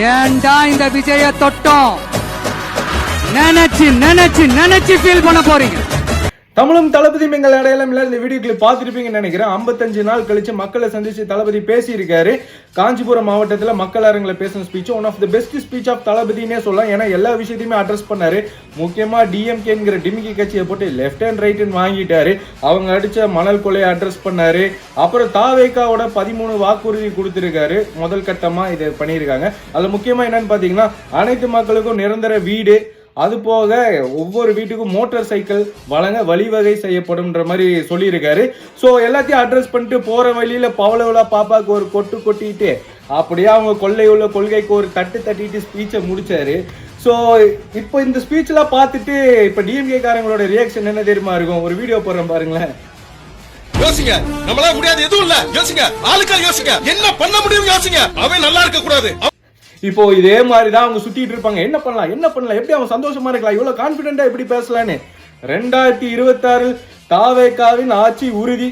ஏன்டா இந்த விஜய தொட்டோம் நினைச்சு நினைச்சு நினைச்சு ஃபீல் பண்ண போறீங்க. தமிழும் தளபதி எங்கள் அடையாளம் இல்ல. இந்த வீடியோ கிளிப் பார்த்துருப்பீங்கன்னு நினைக்கிறேன். 55 நாள் கழிச்சு மக்களை சந்திச்சு தளபதி பேசியிருக்காரு. காஞ்சிபுரம் மாவட்டத்தில் மக்கள் அரங்கில் பேசின speech one of the best speech of தளபதினே சொல்லலாம். ஏன்னா எல்லா விஷயத்தையுமே அட்ரஸ் பண்ணாரு. முக்கியமா டிஎம்கேங்கிற டிமிக்கி கட்சியை போட்டு லெஃப்ட் அண்ட் ரைட்னு வாங்கிட்டாரு. அவங்க அடிச்ச மணல் கொலையை அட்ரஸ் பண்ணாரு. அப்புறம் தாவேக்காவோட 13 வாக்குறுதி கொடுத்திருக்காரு. முதல் கட்டமா இதை பண்ணியிருக்காங்க. அதுல முக்கியமா என்னன்னு பாத்தீங்கன்னா அனைத்து மக்களுக்கும் நிரந்தர வீடு, அது போக ஒவ்வொரு வீட்டுக்கும் மோட்டார் சைக்கிள் வழங்க வழிவகை செய்யப்படும்ன்ற மாதிரி சொல்லியிருக்காரு. ஸோ எல்லாத்தையும் அட்ரஸ் பண்ணிட்டு போற வழியில பவளவுலா பாப்பாவுக்கு ஒரு கொட்டு கொட்டிட்டு அப்படியே அவங்க கொள்ளை உள்ள கொள்கைக்கு ஒரு தட்டு தட்டிட்டு ஸ்பீச்சை முடிச்சாரு. ஸோ இப்போ இந்த ஸ்பீச்லாம் பார்த்துட்டு இப்போ டிஎம்கே காரங்களோட ரியாக்ஷன் என்ன தெரியுமா இருக்கும்? ஒரு வீடியோ போடுறேன் பாருங்களேன். யோசிங்க, நம்மளால முடியாது எதுவும் இல்ல. யோசிங்க, ஆளுக்கா யோசிங்க, என்ன பண்ண முடியும் யோசிங்க. அவன் நல்லா இருக்க கூடாது. இப்போ இதே மாதிரி தான் அவங்க சுத்திட்டு இருப்பாங்க. என்ன பண்ணலாம், எப்படி அவன் சந்தோஷமா இருக்கலாம், இவ்வளவு கான்பிடென்டா எப்படி பேசலான்னு. 2026 தாவேக்காவின் ஆட்சி உறுதி.